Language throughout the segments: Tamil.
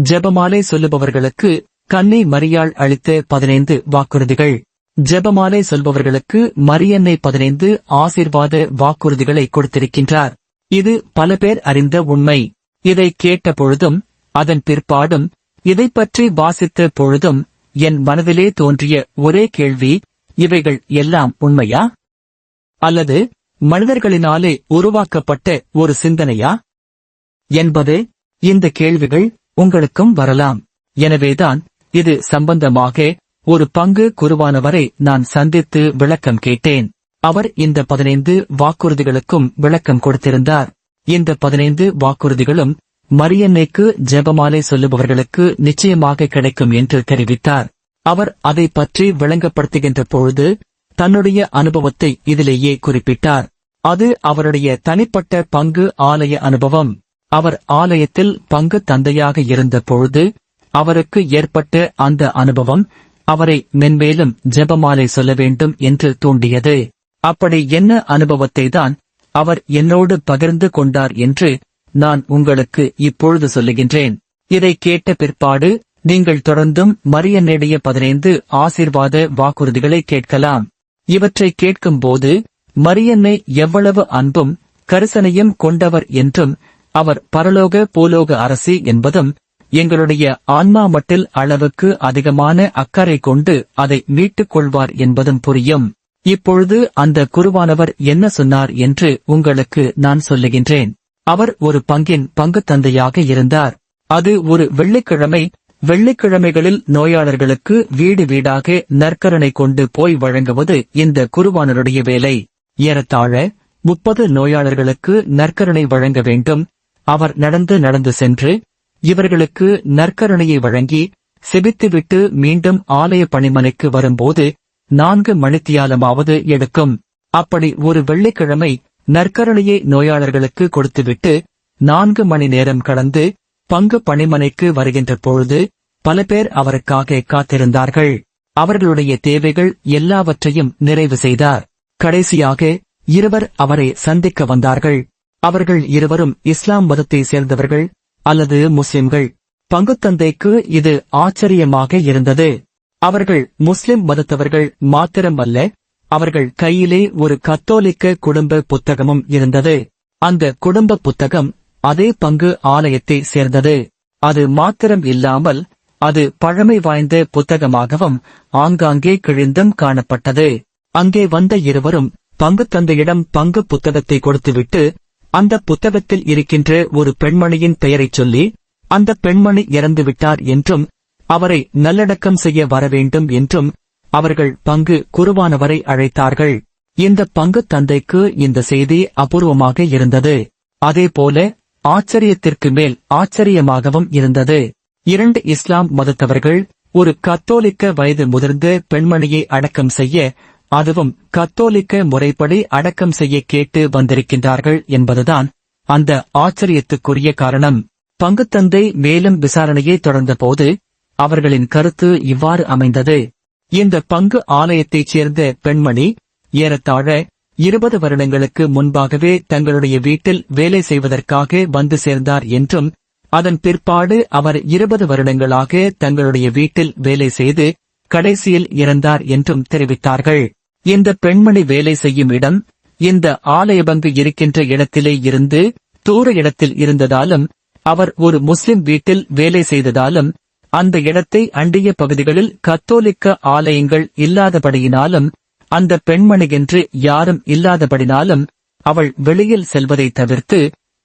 ஜெபமாலை சொல்லுபவர்களுக்கு கன்னி மரியாள் அளித்த 15 வாக்குறுதிகள். ஜெபமாலை சொல்பவர்களுக்கு மரியன்னை 15 ஆசீர்வாத வாக்குறுதிகளை கொடுத்திருக்கின்றார். இது பல பேர் அறிந்த உண்மை. இதை கேட்ட பொழுதும் அதன் பிற்பாடும் இதைப் பற்றி வாசித்த பொழுதும் என் மனதிலே தோன்றிய ஒரே கேள்வி, இவைகள் எல்லாம் உண்மையா அல்லது மனிதர்களினாலே உருவாக்கப்பட்ட ஒரு சிந்தனையா என்பது. இந்த கேள்விகள் உங்களுக்கும் வரலாம். எனவேதான் இது சம்பந்தமாக ஒரு பங்கு குருவானவரை நான் சந்தித்து விளக்கம் கேட்டேன். அவர் இந்த 15 வாக்குறுதிகளுக்கும் விளக்கம் கொடுத்திருந்தார். இந்த 15 வாக்குறுதிகளும் மரியன்னைக்கு ஜெபமாலை சொல்லுபவர்களுக்கு நிச்சயமாக கிடைக்கும் என்று தெரிவித்தார். அவர் அதை பற்றி விளங்கப்படுத்துகின்ற பொழுது தன்னுடைய அனுபவத்தை இதிலேயே குறிப்பிட்டார். அது அவருடைய தனிப்பட்ட பங்கு ஆலய அனுபவம். அவர் ஆலயத்தில் பங்கு தந்தையாக இருந்த பொழுது அவருக்கு ஏற்பட்ட அந்த அனுபவம் அவரை மென்மேலும் ஜெபமாலை சொல்ல வேண்டும் என்று தூண்டியது. அப்படி என்ன அனுபவத்தை தான் அவர் என்னோடு பகிர்ந்து கொண்டார் என்று நான் உங்களுக்கு இப்பொழுது சொல்லுகின்றேன். இதை கேட்ட பிற்பாடு நீங்கள் தொடர்ந்தும் மரியன்னுடைய 15 ஆசீர்வாத வாக்குறுதிகளை கேட்கலாம். இவற்றை கேட்கும்போது மரியன்னை எவ்வளவு அன்பும் கரிசனையும் கொண்டவர் என்றும் அவர் பரலோக பூலோக அரசி என்பதும் எங்களுடைய ஆன்மா மட்டில் அளவுக்கு அதிகமான அக்கறை கொண்டு அதை மீட்டுக் கொள்வார் என்பதும் புரியும். இப்பொழுது அந்த குருவானவர் என்ன சொன்னார் என்று உங்களுக்கு நான் சொல்லுகின்றேன். அவர் ஒரு பங்கின் பங்கு தந்தையாக இருந்தார். அது ஒரு வெள்ளிக்கிழமை. வெள்ளிக்கிழமைகளில் நோயாளர்களுக்கு வீடு வீடாக நற்கருணை கொண்டு போய் வழங்குவது இந்த குருவானருடைய வேலை. ஏறத்தாழ 30 நோயாளர்களுக்கு நற்கருணை வழங்க வேண்டும். அவர் நடந்து சென்று இவர்களுக்கு நற்கருணையை வழங்கி செபித்துவிட்டு மீண்டும் ஆலய பணிமனைக்கு வரும்போது 4 மணித்தியாலமாவது எடுக்கும். அப்படி ஒரு வெள்ளிக்கிழமை நற்கருணையை நோயாளர்களுக்கு கொடுத்துவிட்டு 4 மணி நேரம் கடந்து பங்கு பணிமனைக்கு வருகின்ற பொழுது பல பேர் அவருக்காக காத்திருந்தார்கள். அவர்களுடைய தேவைகள் எல்லாவற்றையும் நிறைவு செய்தார். கடைசியாக 2 அவரை சந்திக்க வந்தார்கள். அவர்கள் 2 இஸ்லாம் மதத்தை சேர்ந்தவர்கள் அல்லது முஸ்லிம்கள். பங்குத்தந்தைக்கு இது ஆச்சரியமாக இருந்தது. அவர்கள் முஸ்லிம் மதத்தவர்கள் மாத்திரமல்ல, அவர்கள் கையிலே ஒரு கத்தோலிக்க குடும்ப புத்தகமும் இருந்தது. அந்த குடும்ப புத்தகம் அதே பங்கு ஆலயத்தை சேர்ந்தது. அது மாத்திரம் இல்லாமல் அது பழமை வாய்ந்த புத்தகமாகவும் ஆங்காங்கே கிழிந்தும் காணப்பட்டது. அங்கே வந்த 2 பங்குத்தந்தையிடம் பங்கு புத்தகத்தை கொடுத்துவிட்டு அந்த புத்தகத்தில் இருக்கின்ற ஒரு பெண்மணியின் பெயரைச் சொல்லி அந்த பெண்மணி இறந்துவிட்டார் என்றும் அவரை நல்லடக்கம் செய்ய வரவேண்டும் என்றும் அவர்கள் பங்கு குருவானவரை அழைத்தார்கள். இந்த பங்கு தந்தைக்கு இந்த செய்தி அபூர்வமாக இருந்தது. அதேபோல ஆச்சரியத்திற்கு மேல் ஆச்சரியமாகவும் இருந்தது. 2 இஸ்லாம் மதத்தவர்கள் ஒரு கத்தோலிக்க வயது முதிர்ந்த பெண்மணியை அடக்கம் செய்ய, அதுவும் கத்தோலிக்க முறைப்படி அடக்கம் செய்ய கேட்டு வந்திருக்கின்றார்கள் என்பதுதான் அந்த ஆச்சரியத்துக்குரிய காரணம். பங்குத்தந்தை மேலும் விசாரணையை தொடர்ந்தபோது அவர்களின் கருத்து இவ்வாறு அமைந்தது. இந்த பங்கு ஆலயத்தைச் சேர்ந்த பெண்மணி ஏறத்தாழ 20 வருடங்களுக்கு முன்பாகவே தங்களுடைய வீட்டில் வேலை செய்வதற்காக வந்து சேர்ந்தார் என்றும் அதன் பிற்பாடு அவர் 20 வருடங்களாக தங்களுடைய வீட்டில் வேலை செய்து கடைசியில் இறந்தார் என்றும் தெரிவித்தார்கள். இந்த பெண்மணி வேலை செய்யும் இடம் இந்த ஆலய பங்கு இருக்கின்ற இடத்திலே இருந்து தூர இடத்தில் இருந்ததாலும் அவர் ஒரு முஸ்லிம் வீட்டில் வேலை செய்ததாலும் அந்த இடத்தை அண்டிய பகுதிகளில் கத்தோலிக்க ஆலயங்கள் இல்லாதபடியினாலும் அந்த பெண்மணியென்று யாரும் இல்லாதபடினாலும் அவள் வெளியில் செல்வதை தவிர்த்து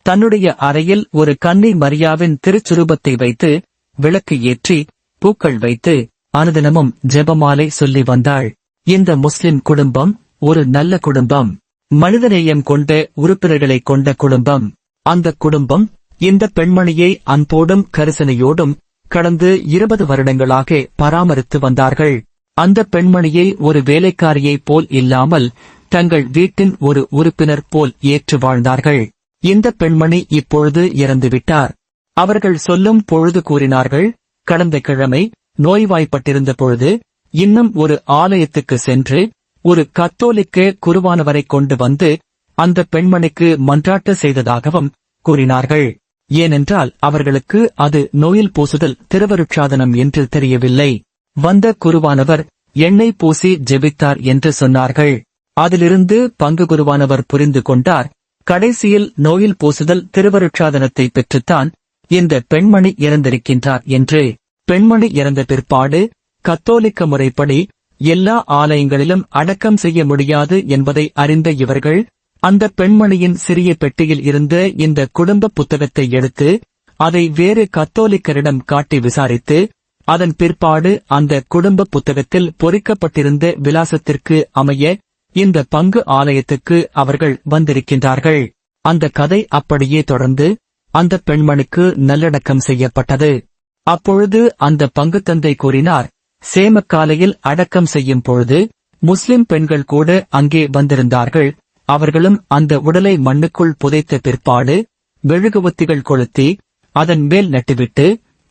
தன்னுடைய அறையில் ஒரு கன்னி மரியாவின் திருச்சுரூபத்தை வைத்து விளக்கு ஏற்றி பூக்கள் வைத்து அனுதினமும் ஜெபமாலை சொல்லி வந்தாள். இந்த முஸ்லிம் குடும்பம் ஒரு நல்ல குடும்பம், மனிதநேயம் கொண்ட உறுப்பினர்களை கொண்ட குடும்பம். அந்த குடும்பம் இந்த பெண்மணியை அன்போடும் கரிசனையோடும் கடந்து 20 வருடங்களாக பராமரித்து வந்தார்கள். அந்த பெண்மணியை ஒரு வேலைக்காரியைப் போல் இல்லாமல் தங்கள் வீட்டின் ஒரு உறுப்பினர் போல் ஏற்று வாழ்ந்தார்கள். இந்த பெண்மணி இப்பொழுது இறந்துவிட்டார். அவர்கள் சொல்லும் பொழுது கூறினார்கள், கடந்த கிழமை நோய்வாய்ப்பட்டிருந்த பொழுது இன்னும் ஒரு ஆலயத்துக்கு சென்று ஒரு கத்தோலிக்க குருவானவரை கொண்டு வந்து அந்த பெண்மணிக்கு மன்றாட்டு செய்ததாகவும் கூறினார்கள். ஏனென்றால் அவர்களுக்கு அது நோயில் பூசுதல் திருவருட்சாதனம் என்று தெரியவில்லை. வந்த குருவானவர் எண்ணெய் பூசி ஜெபித்தார் என்று சொன்னார்கள். அதிலிருந்து பங்கு குருவானவர் புரிந்து கொண்டார், கடைசியில் நோயில் பூசுதல் திருவருட்சாதனத்தை பெற்றுத்தான் இந்த பெண்மணி இறந்திருக்கின்றார் என்று. பெண்மணி இறந்த பிற்பாடு கத்தோலிக்க முறைப்படி எல்லா ஆலயங்களிலும் அடக்கம் செய்ய முடியாது என்பதை அறிந்த இவர்கள் அந்த பெண்மணியின் சிறிய பெட்டியில் இருந்த இந்த குடும்ப புத்தகத்தை எடுத்து அதை வேறு கத்தோலிக்கரிடம் காட்டி விசாரித்து அதன் பிற்பாடு அந்த குடும்ப புத்தகத்தில் பொறிக்கப்பட்டிருந்த விலாசத்திற்கு அமைய இந்த பங்கு ஆலயத்துக்கு அவர்கள் வந்திருக்கின்றார்கள். அந்த கதை அப்படியே தொடர்ந்து அந்த பெண்மணிக்கு நல்லடக்கம் செய்யப்பட்டது. அப்பொழுது அந்த பங்கு தந்தை கூறினார், சேமக்காலையில் அடக்கம் செய்யும் பொழுது முஸ்லிம் பெண்கள் கூட அங்கே வந்திருந்தார்கள். அவர்களும் அந்த உடலை மண்ணுக்குள் புதைத்த பிற்பாடு மெழுகுவத்திகள் கொளுத்தி அதன் மேல் நட்டுவிட்டு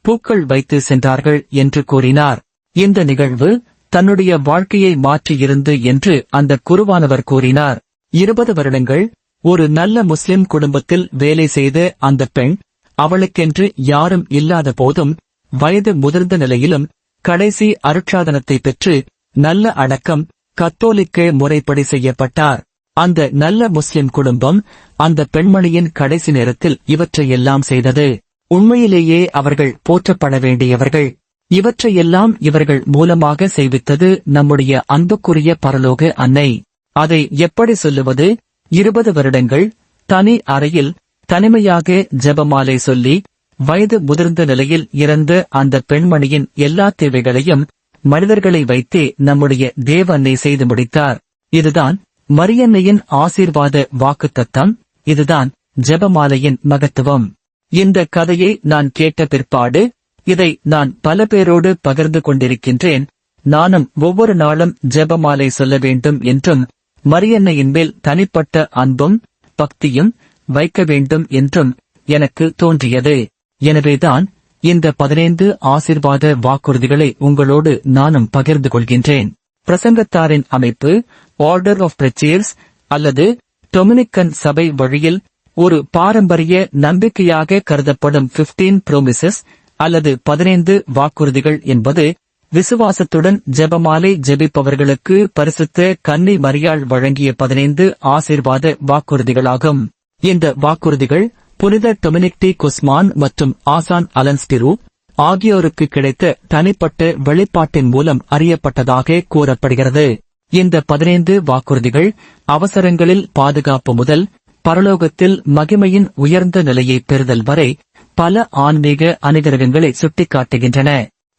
பூக்கள் வைத்து சென்றார்கள் என்று கூறினார். இந்த நிகழ்வு தன்னுடைய வாழ்க்கையை மாற்றியிருந்து என்று அந்த குருவானவர் கூறினார். 20 வருடங்கள் ஒரு நல்ல முஸ்லிம் குடும்பத்தில் வேலை செய்த அந்த பெண், அவளுக்கென்று யாரும் இல்லாத போதும் வயது முதிர்ந்த நிலையிலும் கடைசி அருட்சாதனத்தை பெற்று நல்ல அடக்கம் கத்தோலிக்க முறைப்படி செய்யப்பட்டார். அந்த நல்ல முஸ்லிம் குடும்பம் அந்த பெண்மணியின் கடைசி நேரத்தில் இவற்றையெல்லாம் செய்தது. உண்மையிலேயே அவர்கள் போற்றப்பட வேண்டியவர்கள். இவற்றையெல்லாம் இவர்கள் மூலமாக செய்வித்தது நம்முடைய அன்புக்குரிய பரலோக அன்னை. அதை எப்படி சொல்லுவது? 20 வருடங்கள் தனி அறையில் தனிமையாக ஜெபமாலை சொல்லி வயது முதிர்ந்த நிலையில் இறந்த அந்த பெண்மணியின் எல்லா தேவைகளையும் மனிதர்களை வைத்தே நம்முடைய தேவ அன்னை செய்து முடித்தார். இதுதான் மரியன்னையின் ஆசீர்வாத வாக்குத்தத்தம். இதுதான் ஜெபமாலையின் மகத்துவம். இந்த கதையை நான் கேட்ட பிற்பாடு இதை நான் பல பேரோடு பகிர்ந்து கொண்டிருக்கின்றேன். நானும் ஒவ்வொரு நாளும் ஜெபமாலை சொல்ல வேண்டும் என்றும் மரியன்னையின் மேல் தனிப்பட்ட அன்பும் பக்தியும் வைக்க வேண்டும் என்றும் எனக்கு தோன்றியது. எனவேதான் இந்த 15 ஆசீர்வாத வாக்குறுதிகளை உங்களோடு நானும் பகிர்ந்து கொள்கின்றேன். பிரசங்கத்தாரின் அமைப்பு ஆர்டர் ஆஃப் பிரச்சேர்ஸ் அல்லது டொமினிக்கன் சபை வழியில் ஒரு பாரம்பரிய நம்பிக்கையாக கருதப்படும் 15 ப்ரோமிசஸ் அல்லது 15 வாக்குறுதிகள் என்பது விசுவாசத்துடன் ஜெபமாலை ஜெபிப்பவர்களுக்கு பரிசுத்த கன்னி மரியாள் வழங்கிய 15 ஆசீர்வாத வாக்குறுதிகளாகும். இந்த வாக்குறுதிகள் புனித டொமினிக் டி குஸ்மான் மற்றும் ஆசான் அலன்ஸ்டிரு ஆகியோருக்கு கிடைத்த தனிப்பட்ட வெளிப்பாட்டின் மூலம் அறியப்பட்டதாக கூறப்படுகிறது. இந்த 15 வாக்குறுதிகள் அவசரங்களில் பாதுகாப்பு முதல் பரலோகத்தில் மகிமையின் உயர்ந்த நிலையை பெறுதல் வரை பல ஆன்மீக அனுகிரகங்களை சுட்டிக்காட்டுகின்றன.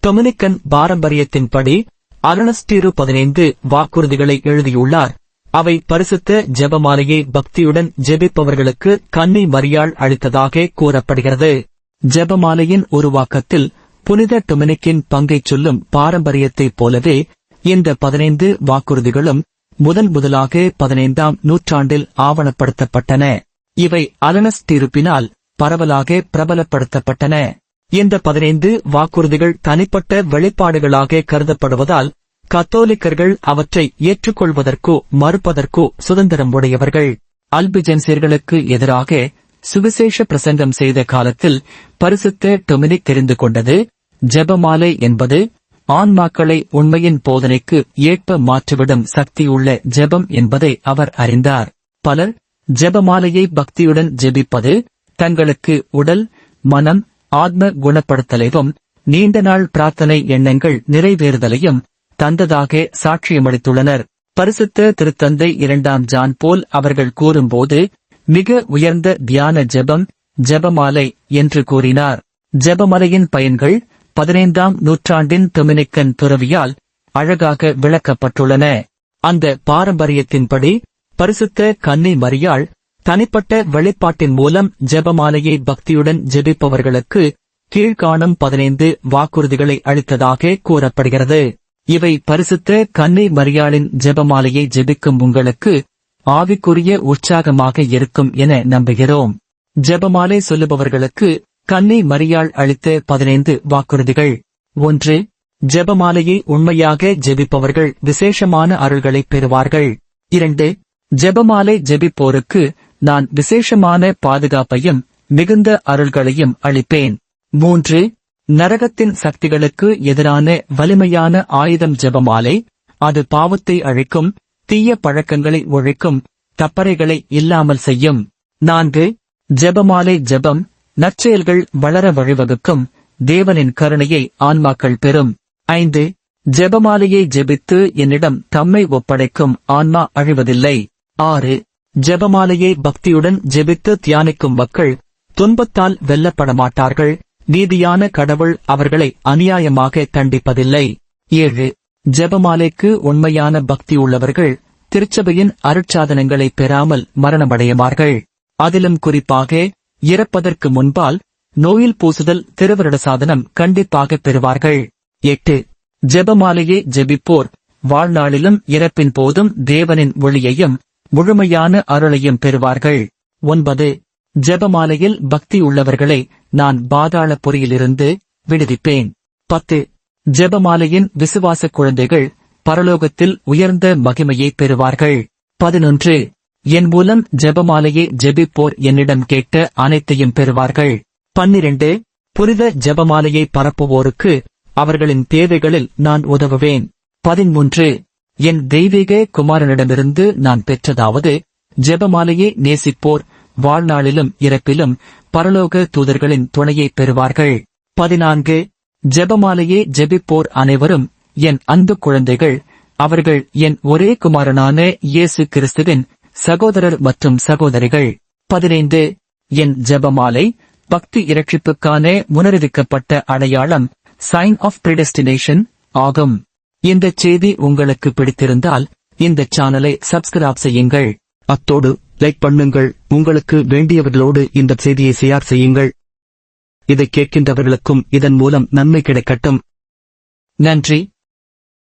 டொமினிக்கன் பாரம்பரியத்தின்படி அலனஸ்டீரு 15 வாக்குறுதிகளை எழுதியுள்ளார். அவை பரிசுத்த ஜெபமாலையை பக்தியுடன் ஜெபிப்பவர்களுக்கு கன்னி மரியாள் அளித்ததாக கூறப்படுகிறது. ஜெபமாலையின் உருவாக்கத்தில் புனித டொமினிக்கின் பங்கைச் சொல்லும் பாரம்பரியத்தைப் போலவே இந்த 15 வாக்குறுதிகளும் முதலாக 15ஆம் நூற்றாண்டில் ஆவணப்படுத்தப்பட்டன. இவை அலனஸ்டீருப்பினால் பரவலாக பிரபலப்படுத்தப்பட்டன. இந்த 15 வாக்குறுதிகள் தனிப்பட்ட வெளிப்பாடுகளாக கருதப்படுவதால் கத்தோலிக்கர்கள் அவற்றை ஏற்றுக்கொள்வதற்கோ மறுப்பதற்கோ சுதந்திரம் உடையவர்கள். அல்பிஜென்சியர்களுக்கு எதிராக சுவிசேஷ பிரசங்கம் செய்த காலத்தில் பரிசுத்த டொமினிக் தெரிந்து கொண்டது, ஜெபமாலை என்பது ஆன்மாக்களை உண்மையின் போதனைக்கு ஏற்ப மாற்றிவிடும் சக்தியுள்ள ஜெபம் என்பதை அவர் அறிந்தார். பலர் ஜெபமாலையை பக்தியுடன் ஜெபிப்பது தங்களுக்கு உடல், மனம், ஆத்ம குணப்படுத்தலையும் நீண்ட நாள் பிரார்த்தனை எண்ணங்கள் நிறைவேறுதலையும் தந்ததாக சாட்சியமளித்துள்ளனர். பரிசுத்த திருத்தந்தை 2ஆம் ஜான் போல் அவர்கள் கூறும்போது மிக உயர்ந்த தியான ஜெபம் ஜெபமாலை என்று கூறினார். ஜெபமாலையின் பயன்கள் 15ஆம் நூற்றாண்டின் டொமினிக்கன் துறவியால் அழகாக விளக்கப்பட்டுள்ளன. அந்த பாரம்பரியத்தின்படி பரிசுத்த கன்னி மரியாள் தனிப்பட்ட வெளிப்பாட்டின் மூலம் ஜெபமாலையை பக்தியுடன் ஜெபிப்பவர்களுக்கு கீழ்காணும் 15 வாக்குறுதிகளை அளித்ததாக கூறப்படுகிறது. இவை பரிசுத்த கன்னி மரியாளின் ஜெபமாலையை ஜெபிக்கும் உங்களுக்கு ஆவிக்குரிய உற்சாகமாக இருக்கும் என நம்புகிறோம். ஜெபமாலை சொல்லுபவர்களுக்கு கன்னி மரியாள் அளித்த 15 வாக்குறுதிகள். 1. ஜெபமாலையை உண்மையாக ஜெபிப்பவர்கள் விசேஷமான அருள்களை பெறுவார்கள். 2. ஜெபமாலை ஜெபிப்போருக்கு நான் விசேஷமான பாதுகாப்பையும் மிகுந்த அருள்களையும் அளிப்பேன். 3. நரகத்தின் சக்திகளுக்கு எதிரான வலிமையான ஆயுதம் ஜெபமாலை. அது பாவத்தை அழிக்கும், தீய பழக்கங்களை ஒழிக்கும், தப்பறைகளை இல்லாமல் செய்யும். 4. ஜெபமாலை ஜெபம் நற்செயல்கள் வளர வழிவகுக்கும், தேவனின் கருணையை ஆன்மாக்கள் பெறும். 5. ஜெபமாலையை ஜெபித்து என்னிடம் தம்மை ஒப்படைக்கும் ஆன்மா அழிவதில்லை. 6. ஜெபமாலையை பக்தியுடன் ஜெபித்து தியானிக்கும் மக்கள் துன்பத்தால் வெல்லப்பட மாட்டார்கள், நீதியான கடவுள் அவர்களை அநியாயமாக தண்டிப்பதில்லை. 7. ஜெபமாலைக்கு உண்மையான பக்தி உள்ளவர்கள் திருச்சபையின் அருட்சாதனங்களை பெறாமல் மரணமடையுமார்கள். அதிலும் குறிப்பாக இறப்பதற்கு முன்பால் நோயில் பூசுதல் திருவருட சாதனம் கண்டிப்பாக பெறுவார்கள். 8. ஜெபமாலையை ஜெபிப்போர் வாழ்நாளிலும் இறப்பின் போதும் தேவனின் ஒளியையும் முழுமையான அருளையும் பெறுவார்கள். 9. ஜெபமாலையில் பக்தி உள்ளவர்களை நான் பாதாள பொறியிலிருந்து விடுவிப்பேன். 10. ஜெபமாலையின் விசுவாச குழந்தைகள் பரலோகத்தில் உயர்ந்த மகிமையை பெறுவார்கள். 11. என் மூலம் ஜெபமாலையை ஜெபிப்போர் என்னிடம் கேட்ட அனைத்தையும் பெறுவார்கள். 12. புனித ஜெபமாலையை பரப்புவோருக்கு அவர்களின் தேவைகளில் நான் உதவுவேன். 13. என் தெய்வீக குமாரனிடமிருந்து நான் பெற்றதாவது, ஜெபமாலையை நேசிப்போர் வாழ்நாளிலும் இறப்பிலும் பரலோக தூதர்களின் துணையை பெறுவார்கள். 14. ஜெபமாலையை ஜெபிப்போர் அனைவரும் என் அன்பு குழந்தைகள், அவர்கள் என் ஒரே குமாரனான இயேசு கிறிஸ்துவின் சகோதரர் மற்றும் சகோதரிகள். 15. என் ஜெபமாலை பக்தி இரட்சிப்புக்கான முன்னறிவிக்கப்பட்ட அடையாளம், சைன் ஆஃப் பிரிடெஸ்டினேஷன் ஆகும். இந்த செய்தி உங்களுக்கு பிடித்திருந்தால் இந்த சேனலை சப்ஸ்கிரைப் செய்யுங்கள். அத்தோடு லைக் பண்ணுங்கள். உங்களுக்கு வேண்டியவர்களோடு இந்த செய்தியை ஷேர் செய்யுங்கள். இதை கேட்கின்றவர்களுக்கும் இதன் மூலம் நன்மை கிடைக்கட்டும். நன்றி.